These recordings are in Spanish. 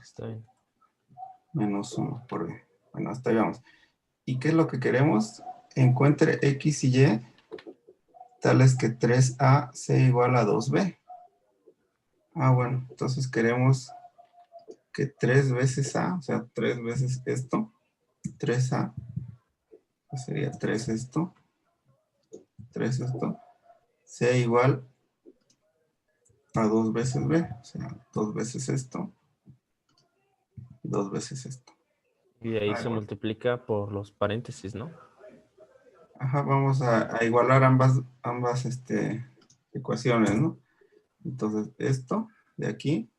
Está bien. Menos 1 por B. Bueno, hasta ahí vamos. ¿Y qué es lo que queremos? Encuentre X y Y tales que 3A sea igual a 2B. Ah, bueno, entonces queremos que 3 veces A, o sea, 3 veces esto, 3A, pues sería 3 esto, 3 esto, sea igual a 2 veces B, o sea, 2 veces esto, 2 veces esto. Y de ahí se Bueno. multiplica por los paréntesis, ¿no? Ajá, vamos a igualar ambas ecuaciones, ¿no? Entonces, esto de aquí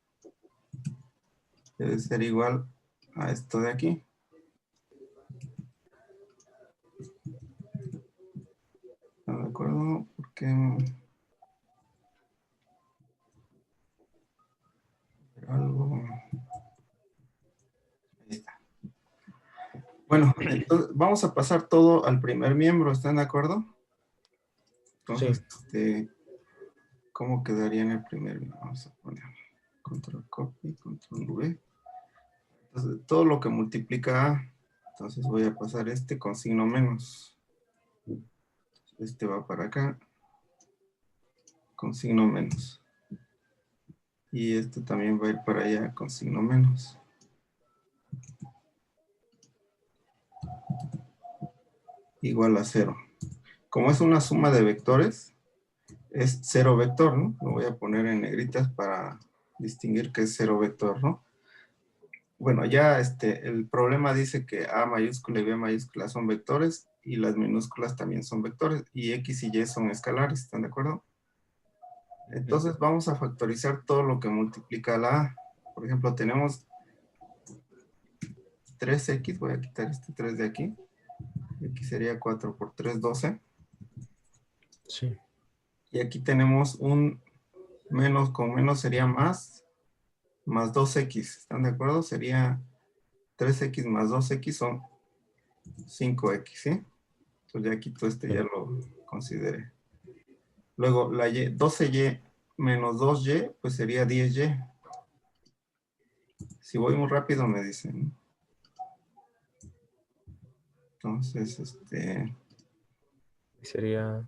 debe ser igual a esto de aquí. ¿Están de acuerdo? Porque algo... Ahí está. Bueno, entonces vamos a pasar todo al primer miembro, ¿están de acuerdo? Entonces, Sí. ¿cómo quedaría en el primer miembro? Vamos a poner control copy, control V. Entonces, todo lo que multiplica A, entonces voy a pasar este con signo menos. Este va para acá con signo menos. Y este también va a ir para allá con signo menos. Igual a 0. Como es una suma de vectores, es 0 vector, ¿no? Lo voy a poner en negritas para distinguir que es 0 vector, ¿no? Bueno, ya el problema dice que A mayúscula y B mayúscula son vectores y las minúsculas también son vectores y X y Y son escalares, ¿están de acuerdo? Entonces vamos a factorizar todo lo que multiplica la A. Por ejemplo, tenemos 3X, voy a quitar este 3 de aquí. X sería 4 por 3, 12. Sí. Y aquí tenemos un menos con menos sería más 2X. ¿Están de acuerdo? Sería 3X más 2X son 5X, ¿sí? Entonces ya quito ya lo consideré. Luego la Y, 12Y menos 2Y, pues sería 10Y. Si voy muy rápido me dicen. Entonces, Sería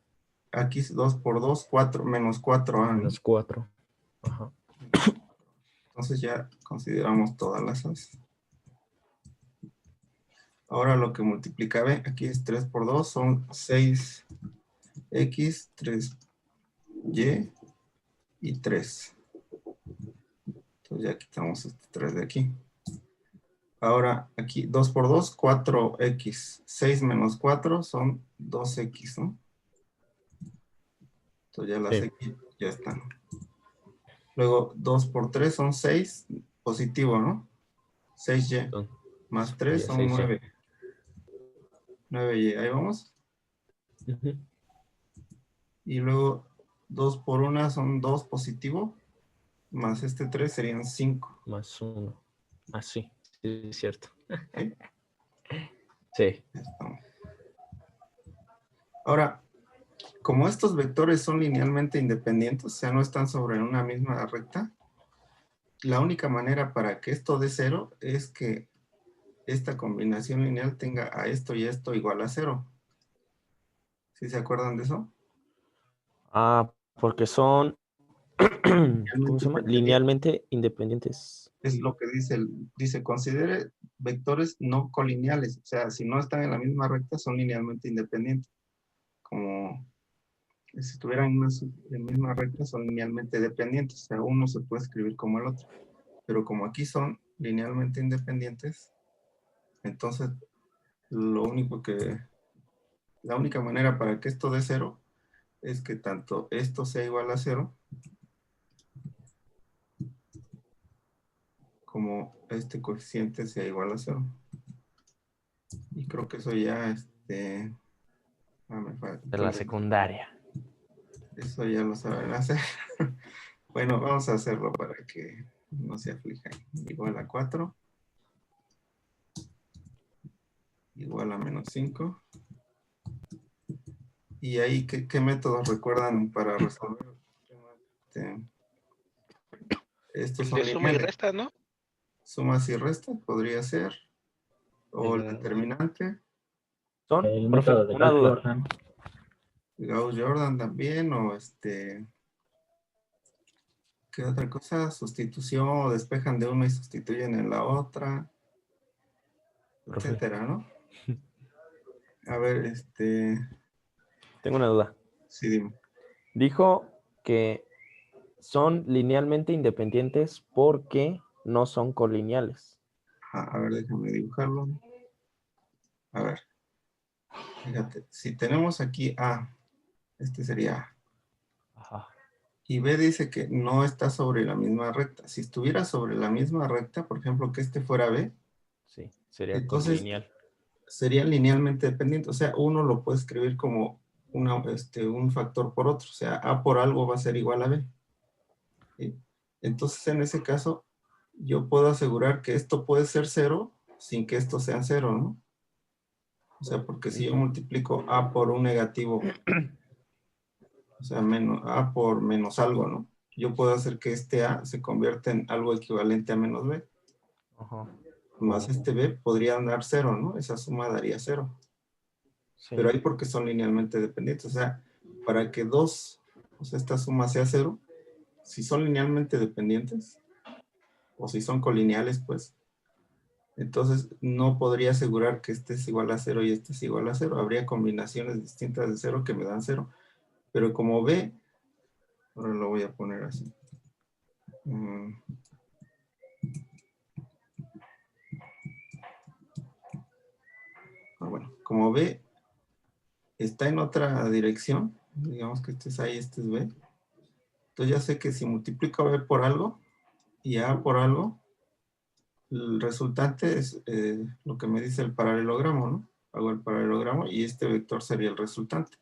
aquí es 2 por 2, 4, menos 4A, ¿no? menos 4. Ajá. Entonces ya consideramos todas las A's. Ahora lo que multiplica B, aquí es 3 por 2, son 6X, 3Y y 3. Entonces ya quitamos este 3 de aquí. Ahora aquí 2 por 2, 4X. 6 menos 4 son 2X, ¿no? Entonces ya las Sí. X ya están. Luego 2 por 3 son 6, positivo, ¿no? 6Y. Son Más 3 son 6Y. 9. 9Y, ahí vamos. Y luego 2 por 1 son 2 positivo. Más este 3 serían 5. Más 1. Ah, sí. Sí, es cierto. ¿Sí? Sí. Ya estamos. Ahora, como estos vectores son linealmente independientes, o sea, no están sobre una misma recta, la única manera para que esto dé 0 es que esta combinación lineal tenga a esto y esto igual a 0. ¿Sí se acuerdan de eso? Ah, porque son, ¿cómo Linealmente se llama? independientes. Linealmente independientes. Es lo que dice, considere vectores no colineales. O sea, si no están en la misma recta, son linealmente independientes. Como si estuvieran en la misma recta, son linealmente dependientes. O sea, uno se puede escribir como el otro. Pero como aquí son linealmente independientes, entonces la única manera para que esto dé 0 es que tanto esto sea igual a 0 como este coeficiente sea igual a 0. Y creo que eso ya, me De falta la secundaria. eso ya lo saben hacer. Bueno, vamos a hacerlo para que no se aflijan. Igual a 4, igual a menos 5. Y ahí, ¿qué métodos recuerdan para resolver? Estos El son de suma y lineales. resta, ¿no? Sumas y restas podría ser. O el El- determinante. Son, El profe, método de una duda. Gauss-Jordan. Gauss-Jordan también. O ¿qué otra cosa? Sustitución o despejan de una y sustituyen en la otra. Profe. Etcétera, ¿no? A ver, Tengo una duda. sí, dime. Dijo que son linealmente independientes porque no son colineales. A ver, déjame dibujarlo. A ver. Fíjate, si tenemos aquí A, este sería A. Ajá. Y B dice que no está sobre la misma recta. Si estuviera sobre la misma recta, por ejemplo, que este fuera B, Sí, sería entonces colineal. sería linealmente dependiente. O sea, uno lo puede escribir como un factor por otro. O sea, A por algo va a ser igual a B. ¿Sí? Entonces, en ese caso, yo puedo asegurar que esto puede ser cero sin que esto sea cero, ¿no? O sea, porque si yo multiplico A por un negativo, o sea, A por menos algo, ¿no? Yo puedo hacer que este A se convierta en algo equivalente a menos B. Ajá. Más este B podría dar cero, ¿no? Esa suma daría cero. Sí. Pero ahí porque son linealmente dependientes. O sea, para que o sea, esta suma sea cero, si son linealmente dependientes, o si son colineales, pues, entonces no podría asegurar que este es igual a cero y este es igual a cero. Habría combinaciones distintas de cero que me dan cero. Pero como B, ahora lo voy a poner así. Bueno, como B está en otra dirección, digamos que este es A y este es B, entonces ya sé que si multiplico a B por algo y A por algo, el resultante es lo que me dice el paralelogramo, ¿no? Hago el paralelogramo y este vector sería el resultante.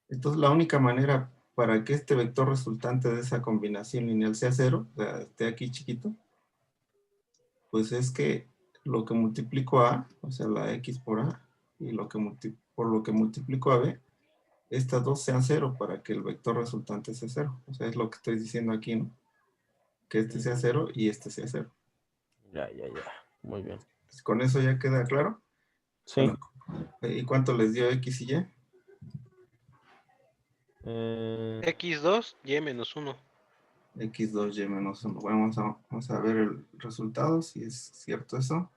Entonces la única manera para que este vector resultante de esa combinación lineal sea cero, o sea, esté aquí chiquito, pues es que lo que multiplico a A, o sea, la X por A, y por lo que multiplico a B, estas dos sean cero para que el vector resultante sea cero. O sea, es lo que estoy diciendo aquí, ¿no? Que este sea cero y este sea cero. Ya. Muy bien. Pues con eso ya queda claro. Sí. Bueno, ¿y cuánto les dio X y Y? X2, Y menos 1. X2Y menos 1. Vamos a ver el resultado, si es cierto eso.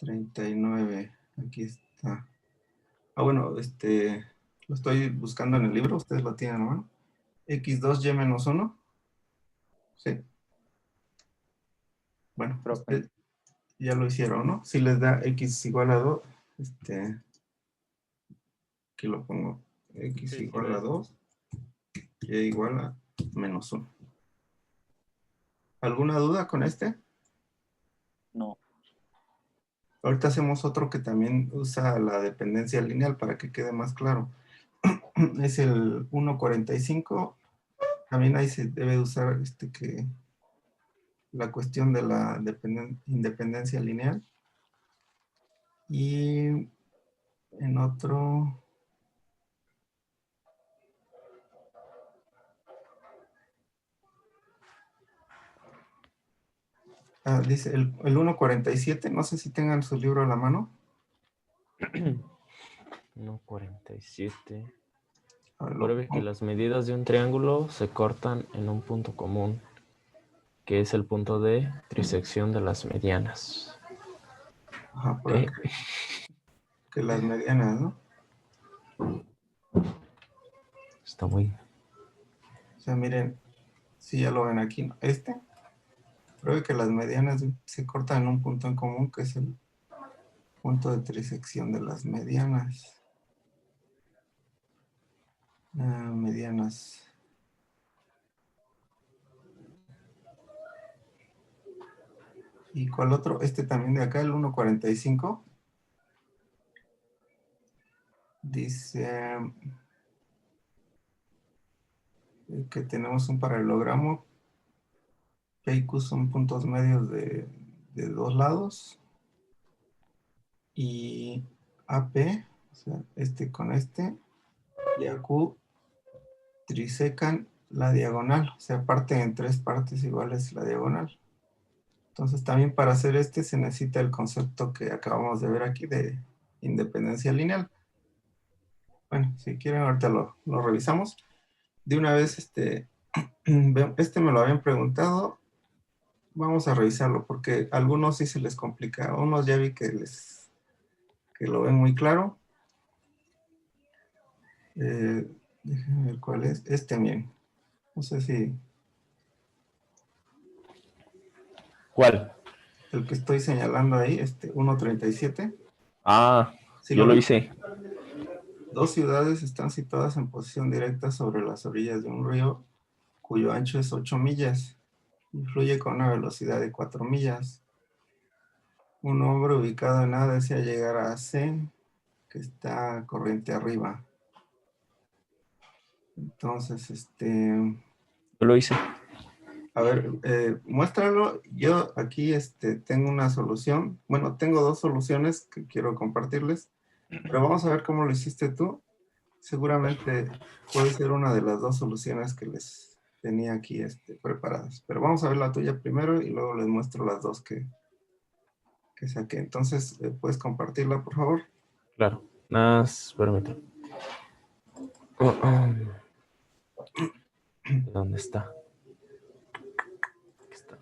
39. Aquí está. Ah, bueno, lo estoy buscando en el libro. Ustedes lo tienen a mano. X2Y menos 1. Sí. Bueno, Profe. ya lo hicieron, ¿no? Si les da X igual a 2, aquí lo pongo. X Sí, igual a 2, Y igual a menos 1. ¿Alguna duda con este? No. Ahorita hacemos otro que también usa la dependencia lineal para que quede más claro. Es el 1.45. También ahí se debe usar la cuestión de la independencia lineal. Y en otro... dice el 1.47, no sé si tengan su libro a la mano. 1.47. A ver, Pruebe que las medidas de un triángulo se cortan en un punto común, que es el punto de trisección de las medianas. Ajá, por Ok. acá. Que las medianas, ¿no? Está muy... O sea, miren, si ya lo ven aquí, ¿no? Pruebe que las medianas se cortan en un punto en común, que es el punto de trisección de las medianas. Medianas. ¿Y cuál otro? Este también de acá, el 1.45. Dice que tenemos un paralelogramo. P y Q son puntos medios de dos lados. Y AP, o sea, este con este, y AQ trisecan la diagonal. O sea, parten en tres partes iguales la diagonal. Entonces también para hacer este se necesita el concepto que acabamos de ver aquí de independencia lineal. Bueno, si quieren ahorita lo revisamos. De una vez, este me lo habían preguntado. Vamos a revisarlo porque a algunos sí se les complica. A unos ya vi que lo ven muy claro. Déjenme ver cuál es. Bien. No sé si ¿Cuál? el que estoy señalando ahí, 1.37. Ah, ¿Sí yo lo lo ven? hice. Dos ciudades están situadas en posición directa sobre las orillas de un río cuyo ancho es 8 millas y fluye con una velocidad de 4 millas. Un hombre ubicado en A desea llegar a C, que está corriente arriba. Entonces, Yo lo hice. a ver, muéstralo. Yo aquí tengo una solución. Bueno, tengo dos soluciones que quiero compartirles, pero vamos a ver cómo lo hiciste tú. Seguramente puede ser una de las dos soluciones que les tenía aquí preparadas. Pero vamos a ver la tuya primero y luego les muestro las dos que saqué. Entonces, ¿puedes compartirla, por favor? Claro. Nada más, permítame. ¿Dónde está? Aquí está.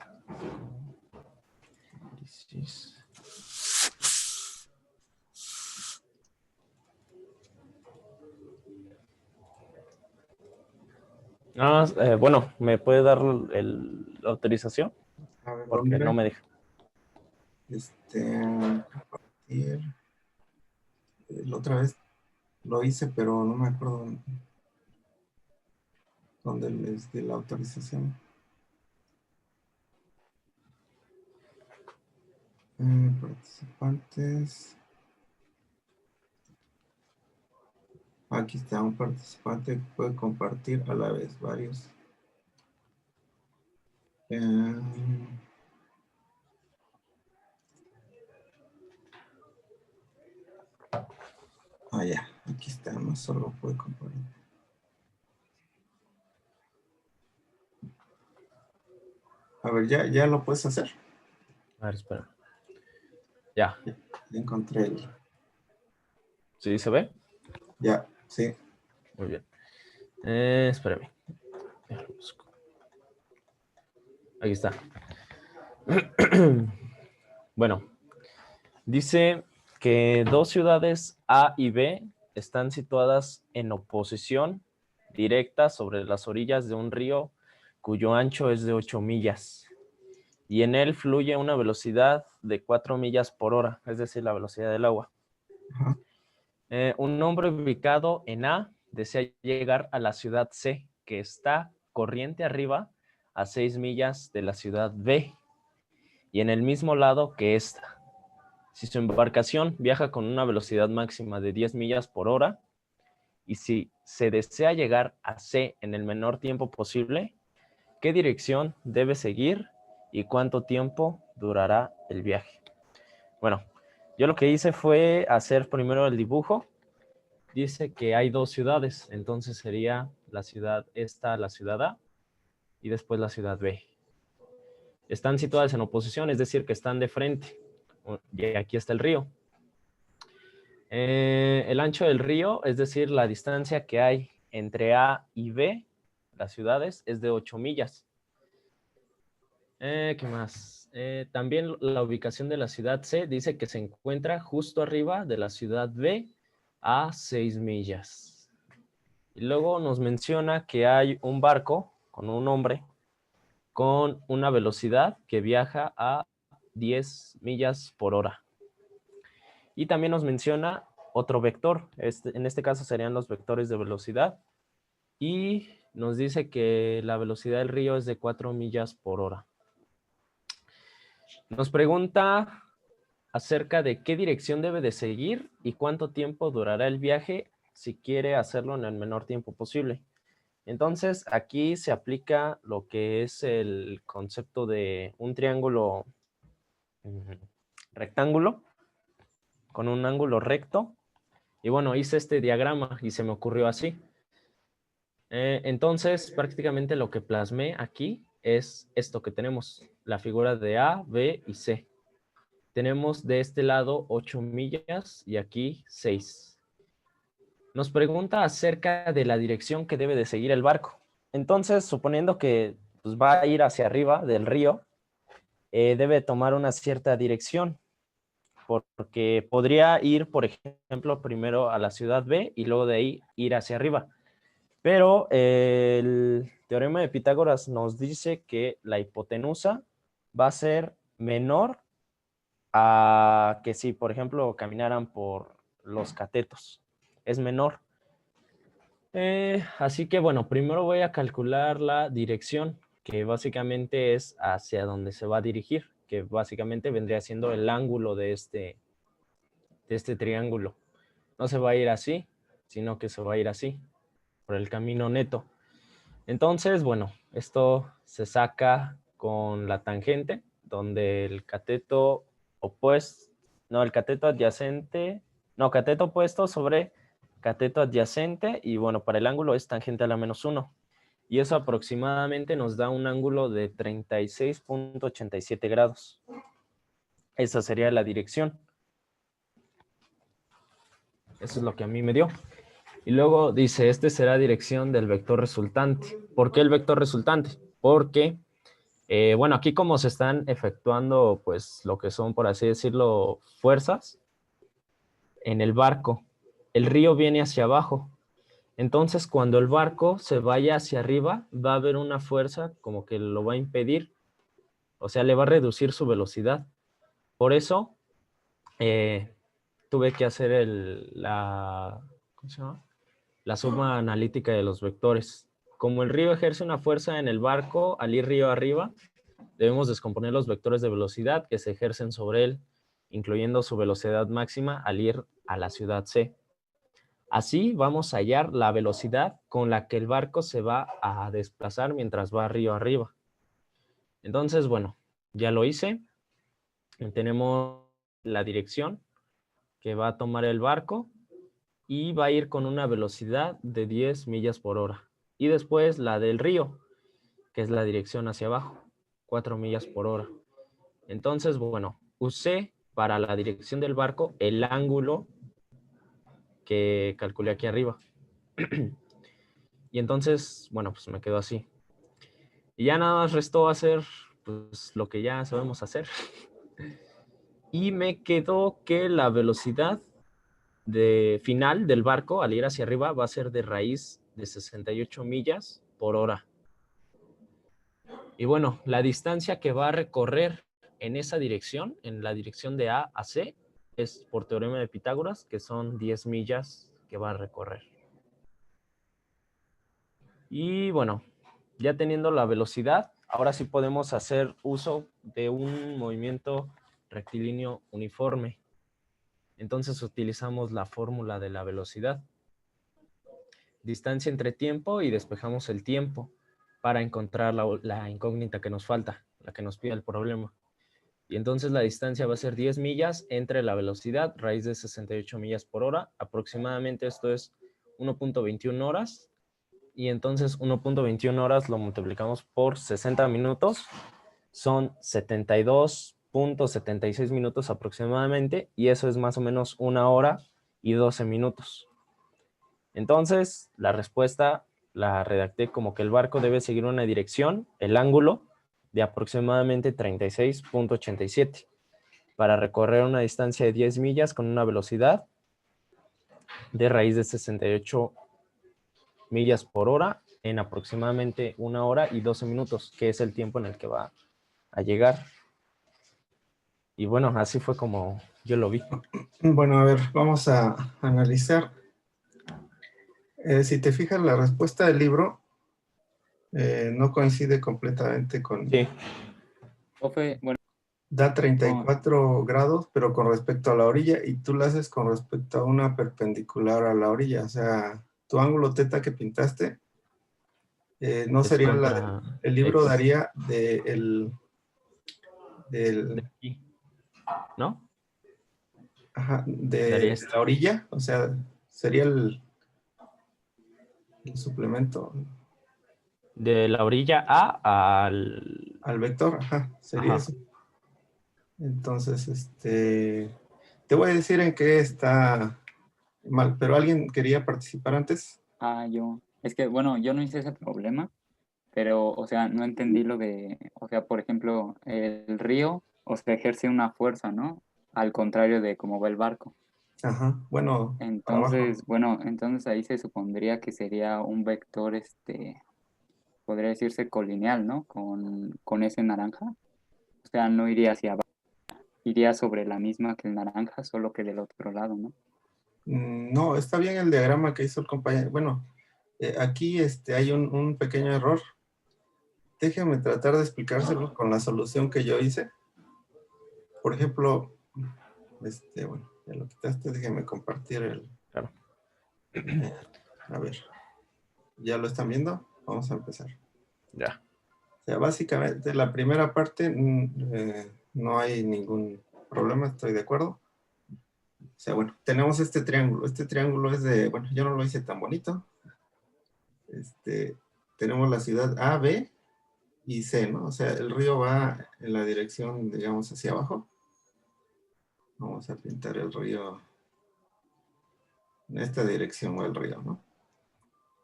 Bueno, ¿me puede dar la autorización? A ver, Porque no me deja. Compartir. La otra vez lo hice, pero no me acuerdo dónde les di la autorización. Participantes. Aquí está un participante que puede compartir a la vez varios. Ya, aquí está, no solo puede compartir. A ver, ya lo puedes hacer. A ver, espera. Ya. Ya encontré el. ¿Sí se ve? Ya, sí. Muy bien. Espérame. Aquí está. Bueno, dice que dos ciudades A y B están situadas en oposición directa sobre las orillas de un río cuyo ancho es de 8 millas y en él fluye una velocidad de 4 millas por hora, es decir, la velocidad del agua. Ajá. Un hombre ubicado en A desea llegar a la ciudad C, que está corriente arriba a 6 millas de la ciudad B y en el mismo lado que esta. Si su embarcación viaja con una velocidad máxima de 10 millas por hora y si se desea llegar a C en el menor tiempo posible, ¿qué dirección debe seguir y cuánto tiempo durará el viaje? Bueno, yo lo que hice fue hacer primero el dibujo. Dice que hay dos ciudades, entonces sería la ciudad la ciudad A y después la ciudad B. Están situadas en oposición, es decir, que están de frente. Y aquí está el río. El ancho del río, es decir, la distancia que hay entre A y B, las ciudades, es de 8 millas. ¿Qué más? También la ubicación de la ciudad C dice que se encuentra justo arriba de la ciudad B a 6 millas. Y luego nos menciona que hay un barco con un hombre con una velocidad que viaja a 10 millas por hora. Y también nos menciona otro vector. En este caso serían los vectores de velocidad. Y nos dice que la velocidad del río es de 4 millas por hora. Nos pregunta acerca de qué dirección debe de seguir y cuánto tiempo durará el viaje si quiere hacerlo en el menor tiempo posible. Entonces, aquí se aplica lo que es el concepto de un triángulo rectángulo con un ángulo recto. Y bueno, hice este diagrama y se me ocurrió así. Entonces, prácticamente lo que plasmé aquí es esto que tenemos. la figura de A, B y C. Tenemos de este lado 8 millas y aquí 6. Nos pregunta acerca de la dirección que debe de seguir el barco. Entonces, suponiendo que pues, va a ir hacia arriba del río, debe tomar una cierta dirección, porque podría ir, por ejemplo, primero a la ciudad B y luego de ahí ir hacia arriba. Pero el teorema de Pitágoras nos dice que la hipotenusa va a ser menor a que si, por ejemplo, caminaran por los catetos. Es menor. Así que, bueno, primero voy a calcular la dirección, que básicamente es hacia donde se va a dirigir, que básicamente vendría siendo el ángulo de este triángulo. No se va a ir así, sino que se va a ir así, por el camino neto. Entonces, bueno, esto se saca con la tangente, donde el cateto opuesto, no, el cateto adyacente, no, cateto opuesto sobre cateto adyacente, y bueno, para el ángulo es tangente a la menos 1. Y eso aproximadamente nos da un ángulo de 36.87 grados. Esa sería la dirección. Eso es lo que a mí me dio. Y luego dice, este será dirección del vector resultante. ¿Por qué el vector resultante? Porque, bueno, aquí como se están efectuando, pues, lo que son, por así decirlo, fuerzas, en el barco, el río viene hacia abajo. Entonces, cuando el barco se vaya hacia arriba, va a haber una fuerza como que lo va a impedir, o sea, le va a reducir su velocidad. Por eso, tuve que hacer ¿cómo se llama? La suma analítica de los vectores. Como el río ejerce una fuerza en el barco al ir río arriba, debemos descomponer los vectores de velocidad que se ejercen sobre él, incluyendo su velocidad máxima al ir a la ciudad C. Así vamos a hallar la velocidad con la que el barco se va a desplazar mientras va río arriba. Entonces, bueno, ya lo hice. Tenemos la dirección que va a tomar el barco y va a ir con una velocidad de 10 millas por hora. Y después la del río, que es la dirección hacia abajo, 4 millas por hora. Entonces, bueno, usé para la dirección del barco el ángulo que calculé aquí arriba. Y entonces, bueno, pues me quedó así. Y ya nada más restó hacer pues, lo que ya sabemos hacer. Y me quedó que la velocidad de final del barco al ir hacia arriba va a ser de raíz de 68 millas por hora. Y bueno, la distancia que va a recorrer en esa dirección, en la dirección de A a C, es por teorema de Pitágoras, que son 10 millas que va a recorrer. Y bueno, ya teniendo la velocidad, ahora sí podemos hacer uso de un movimiento rectilíneo uniforme. Entonces utilizamos la fórmula de la velocidad. Distancia entre tiempo y despejamos el tiempo para encontrar la incógnita que nos falta, la que nos pide el problema. Y entonces la distancia va a ser 10 millas entre la velocidad, raíz de 68 millas por hora. Aproximadamente esto es 1.21 horas. Y entonces 1.21 horas lo multiplicamos por 60 minutos. Son 72.76 minutos aproximadamente. Y eso es más o menos 1 hora y 12 minutos. Entonces, la respuesta la redacté como que el barco debe seguir una dirección, el ángulo, de aproximadamente 36.87 para recorrer una distancia de 10 millas con una velocidad de raíz de 68 millas por hora en aproximadamente 1 hora y 12 minutos, que es el tiempo en el que va a llegar. Y bueno, así fue como yo lo vi. Bueno, a ver, vamos a analizar. Si te fijas, la respuesta del libro no coincide completamente con... Sí. Profe, bueno, Da 34 grados, pero con respecto a la orilla, y tú la haces con respecto a una perpendicular a la orilla. O sea, tu ángulo teta que pintaste no Es sería contra el libro X. daría De del aquí, ¿no? ajá, Daría de esto. la orilla, o sea, sería el suplemento. De la orilla A al... Al vector, ajá, sería Ajá. eso. Entonces, te voy a decir en qué está mal, pero ¿alguien quería participar antes? Es que, bueno, yo no hice ese problema, pero, o sea, no entendí lo de, o sea, por ejemplo, el río, o sea, ejerce una fuerza, ¿no? Al contrario de cómo va el barco. Ajá, bueno, para abajo. Entonces, bueno, entonces ahí se supondría que sería un vector, podría decirse colineal, ¿no? Con ese naranja. O sea, no iría hacia abajo, iría sobre la misma que el naranja, solo que del otro lado, ¿no? No, está bien el diagrama que hizo el compañero. Bueno, aquí hay un pequeño error. Déjeme tratar de explicárselo con la solución que yo hice. Por ejemplo, bueno, ya lo quitaste, déjeme compartir Claro. a ver, ¿ya lo están viendo? Vamos a empezar. Ya. O sea, básicamente la primera parte no hay ningún problema, estoy de acuerdo. O sea, bueno, tenemos este triángulo. Este triángulo es de, bueno, yo no lo hice tan bonito. Tenemos la ciudad A, B y C, ¿no? O sea, el río va en la dirección, digamos, hacia abajo. Vamos a pintar el río en esta dirección va el río, ¿no?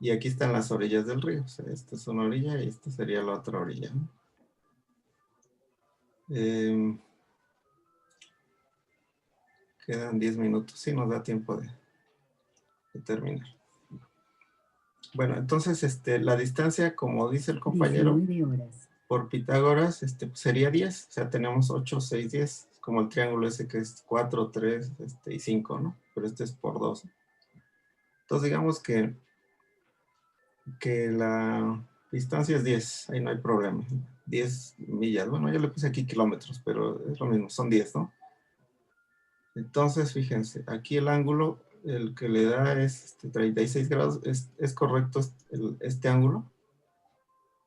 Y aquí están las orillas del río. O sea, esta es una orilla y esta sería la otra orilla, ¿no? Quedan 10 minutos. Sí, nos da tiempo de terminar. Bueno, entonces la distancia, como dice el compañero, 19 horas. por Pitágoras pues sería 10. O sea, tenemos 8, 6, 10. Como el triángulo ese que es 4, 3 y 5, ¿no? Pero este es por 2. Entonces digamos que la distancia es 10. Ahí no hay problema. 10 millas. Bueno, yo le puse aquí kilómetros, pero es lo mismo. Son 10, ¿no? Entonces, fíjense, aquí el ángulo, el que le da es 36 grados. Es correcto este ángulo.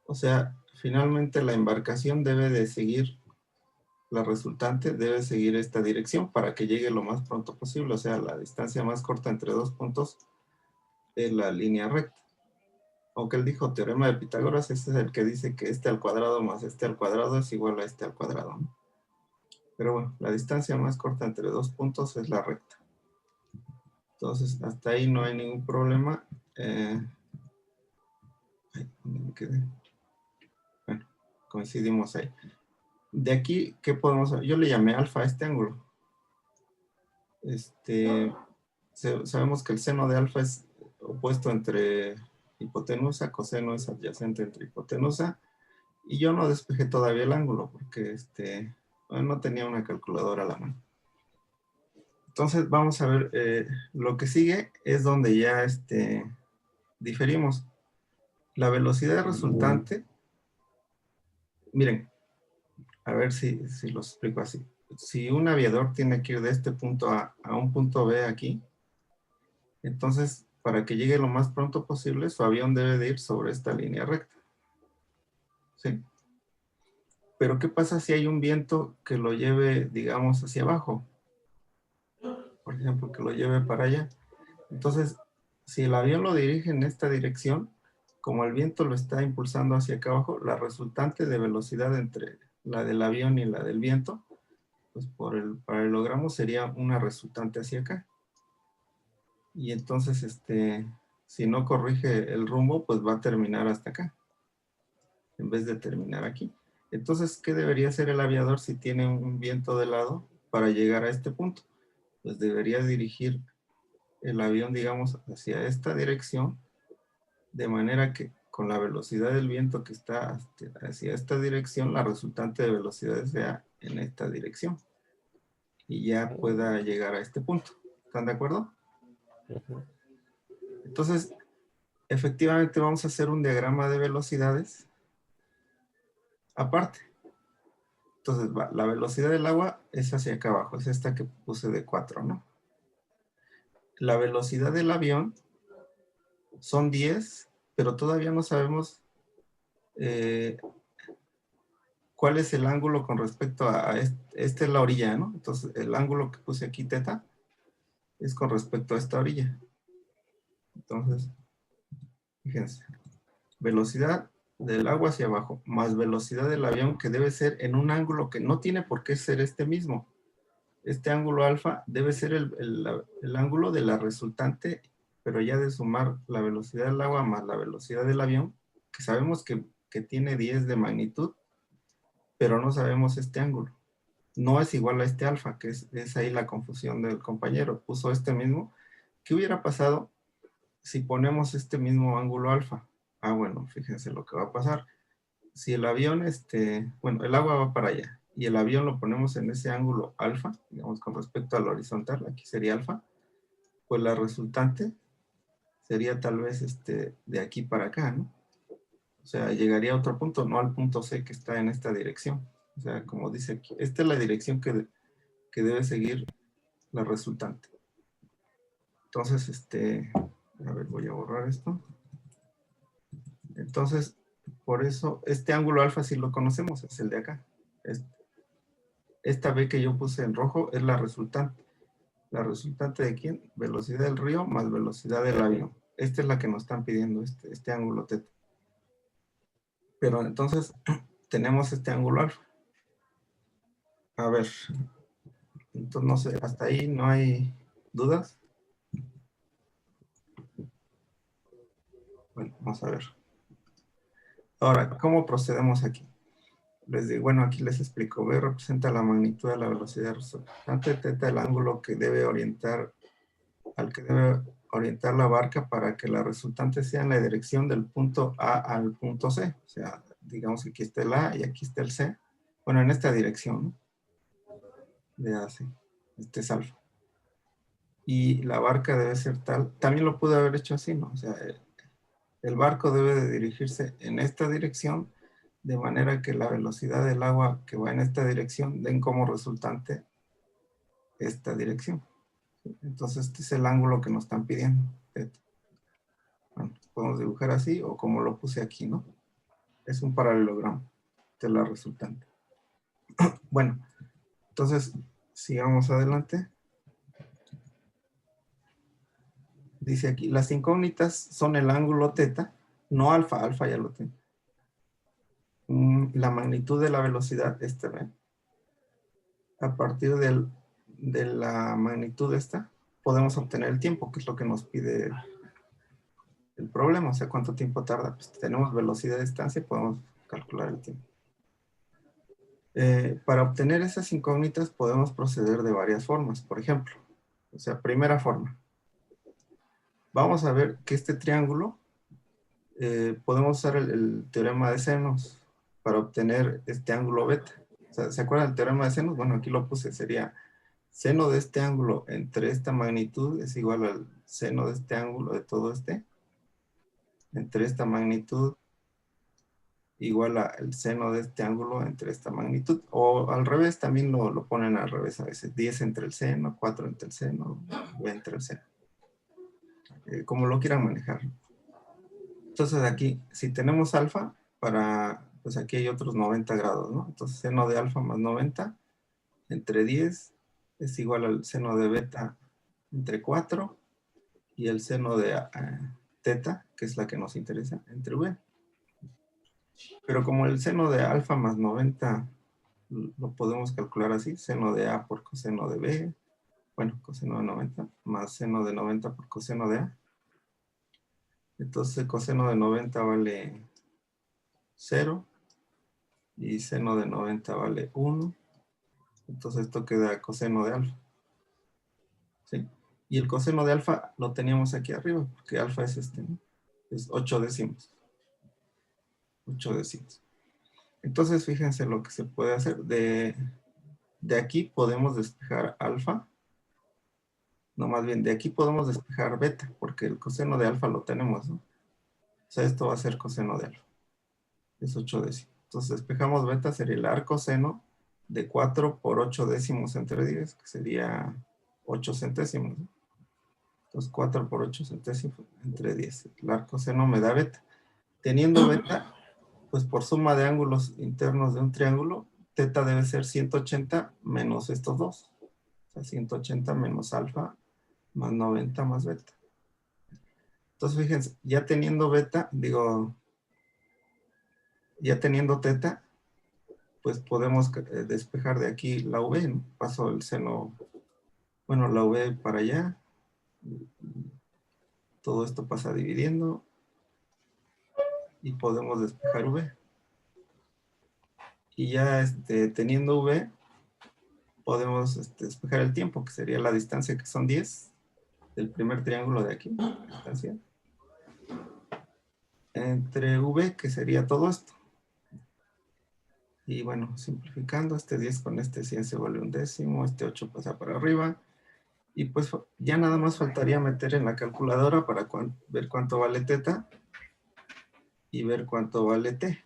O sea, finalmente la embarcación debe de seguir, la resultante debe seguir esta dirección para que llegue lo más pronto posible. O sea, la distancia más corta entre dos puntos es la línea recta. Aunque él dijo teorema de Pitágoras, ese es el que dice que este al cuadrado más este al cuadrado es igual a este al cuadrado, ¿no? Pero bueno, la distancia más corta entre dos puntos es la recta. Entonces, hasta ahí no hay ningún problema. ¿Dónde me quedé? Bueno, coincidimos ahí. De aquí, ¿qué podemos hacer? Yo le llamé alfa a este ángulo. Sabemos que el seno de alfa es opuesto entre hipotenusa, coseno es adyacente entre hipotenusa, y yo no despejé todavía el ángulo porque no tenía una calculadora a la mano. Entonces vamos a ver, lo que sigue es donde ya diferimos. La velocidad resultante, miren, a ver si lo explico así. Si un aviador tiene que ir de este punto a un punto B aquí, entonces para que llegue lo más pronto posible, su avión debe de ir sobre esta línea recta. ¿Sí? Pero ¿qué pasa si hay un viento que lo lleve, digamos, hacia abajo? Por ejemplo, que lo lleve para allá. Entonces, si el avión lo dirige en esta dirección, como el viento lo está impulsando hacia acá abajo, la resultante de velocidad entre la del avión y la del viento, pues por el paralelogramo sería una resultante hacia acá. Y entonces, si no corrige el rumbo, pues va a terminar hasta acá, en vez de terminar aquí. Entonces, ¿qué debería hacer el aviador si tiene un viento de lado para llegar a este punto? Pues debería dirigir el avión, digamos, hacia esta dirección, de manera que con la velocidad del viento que está hacia esta dirección, la resultante de velocidad sea en esta dirección. Y ya pueda llegar a este punto. ¿Están de acuerdo? Entonces, efectivamente vamos a hacer un diagrama de velocidades aparte. Entonces, la velocidad del agua es hacia acá abajo, es esta que puse de 4, ¿no? La velocidad del avión son 10, pero todavía no sabemos cuál es el ángulo con respecto a esta es la orilla, ¿no? Entonces, el ángulo que puse aquí, teta, es con respecto a esta orilla. Entonces, fíjense, velocidad del agua hacia abajo, más velocidad del avión, que debe ser en un ángulo que no tiene por qué ser este mismo. Este ángulo alfa debe ser el ángulo de la resultante, pero ya de sumar la velocidad del agua más la velocidad del avión, que sabemos que tiene 10 de magnitud, pero no sabemos este ángulo. No es igual a este alfa, que es ahí la confusión del compañero. Puso este mismo. ¿Qué hubiera pasado si ponemos este mismo ángulo alfa? Ah, bueno, fíjense lo que va a pasar. Si el avión, bueno, el agua va para allá y el avión lo ponemos en ese ángulo alfa, digamos con respecto al horizontal, aquí sería alfa, pues la resultante sería tal vez de aquí para acá, ¿no? O sea, llegaría a otro punto, no al punto C que está en esta dirección. O sea, como dice aquí, esta es la dirección que debe seguir la resultante. Entonces, a ver, voy a borrar esto. Entonces, por eso, este ángulo alfa sí lo conocemos, es el de acá. Esta B que yo puse en rojo es la resultante. ¿La resultante de quién? Velocidad del río más velocidad del avión. Esta es la que nos están pidiendo, este ángulo θ. Pero entonces, tenemos este ángulo alfa. A ver, entonces no sé, hasta ahí no hay dudas. Bueno, vamos a ver. Ahora, ¿cómo procedemos aquí? Les digo, bueno, aquí les explico. B representa la magnitud de la velocidad resultante, θ el ángulo que debe orientar, al que debe orientar la barca para que la resultante sea en la dirección del punto A al punto C. O sea, digamos que aquí está el A y aquí está el C. Bueno, en esta dirección, ¿no? De A a C. Este es alfa. Y la barca debe ser tal. También lo pude haber hecho así, ¿no? O sea, el barco debe de dirigirse en esta dirección, de manera que la velocidad del agua que va en esta dirección den como resultante esta dirección. Entonces, este es el ángulo que nos están pidiendo. Bueno, podemos dibujar así o como lo puse aquí, ¿no? Es un paralelogramo de la resultante. Bueno, entonces, sigamos adelante. Dice aquí, las incógnitas son el ángulo θ, no alfa, alfa ya lo tengo. La magnitud de la velocidad, ¿ven? A partir de la magnitud esta, podemos obtener el tiempo, que es lo que nos pide el problema. O sea, ¿cuánto tiempo tarda? Pues tenemos velocidad de distancia, podemos calcular el tiempo. Para obtener esas incógnitas podemos proceder de varias formas. Por ejemplo, o sea, primera forma. Vamos a ver que este triángulo, podemos usar el teorema de senos para obtener este ángulo beta. O sea, ¿se acuerdan del teorema de senos? Bueno, aquí lo puse, sería seno de este ángulo entre esta magnitud es igual al seno de este ángulo de todo entre esta magnitud igual al seno de este ángulo entre esta magnitud. O al revés, también lo ponen al revés a veces. 10 entre el seno, 4 entre el seno, o entre el seno. Como lo quieran manejar. Entonces aquí, si tenemos alfa, pues aquí hay otros 90 grados, ¿no? Entonces seno de alfa más 90 entre 10 es igual al seno de beta entre 4 y el seno de θ, que es la que nos interesa, entre v. Pero como el seno de alfa más 90 lo podemos calcular así, seno de a por coseno de b, bueno, coseno de 90, más seno de 90 por coseno de a. Entonces el coseno de 90 vale 0 y seno de 90 vale 1. Entonces esto queda coseno de alfa. ¿Sí? Y el coseno de alfa lo teníamos aquí arriba, porque alfa es ¿no? Es 8 décimos. 8 décimos. Entonces fíjense lo que se puede hacer. De aquí podemos despejar alfa. No, más bien, de aquí podemos despejar beta, porque el coseno de alfa lo tenemos, ¿no? O sea, esto va a ser coseno de alfa. Es 8 décimos. Entonces despejamos beta, sería el arcoseno de 4 por 8 décimos entre 10, que sería 8 centésimos, ¿no? Entonces 4 por 8 centésimos entre 10. El arcoseno me da beta. Teniendo beta, pues por suma de ángulos internos de un triángulo, θ debe ser 180 menos estos dos. O sea, 180 menos alfa más 90 más beta. Entonces, fíjense, ya teniendo beta, digo, ya teniendo teta, pues podemos despejar de aquí la v, ¿no? Paso el seno, bueno, la v para allá. Todo esto pasa dividiendo y podemos despejar v. Y ya teniendo v, podemos despejar el tiempo, que sería la distancia, que son 10, del primer triángulo de aquí, distancia, entre v, que sería todo esto. Y bueno, simplificando, 10 con 100 se vuelve un décimo, 8 pasa para arriba, y pues ya nada más faltaría meter en la calculadora para ver cuánto vale teta y ver cuánto vale t.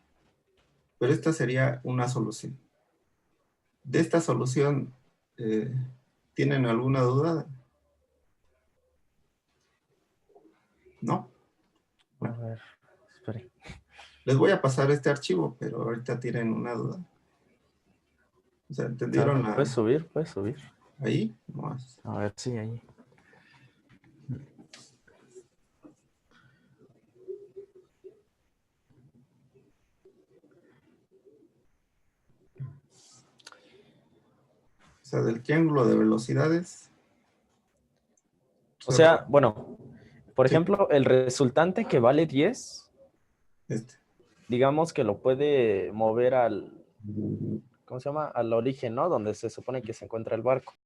Pero esta sería una solución. De esta solución, ¿tienen alguna duda? ¿No? A ver, espere. Les voy a pasar este archivo, pero ahorita tienen una duda. O sea, ¿entendieron Puedes subir, puedes subir. ahí? Nomás. A ver, sí, ahí. O sea, del triángulo de velocidades. O sea, bueno, por Sí. ejemplo, el resultante que vale 10, Este. digamos que lo puede mover al, ¿cómo se llama? Al origen, ¿no? Donde se supone que se encuentra el barco.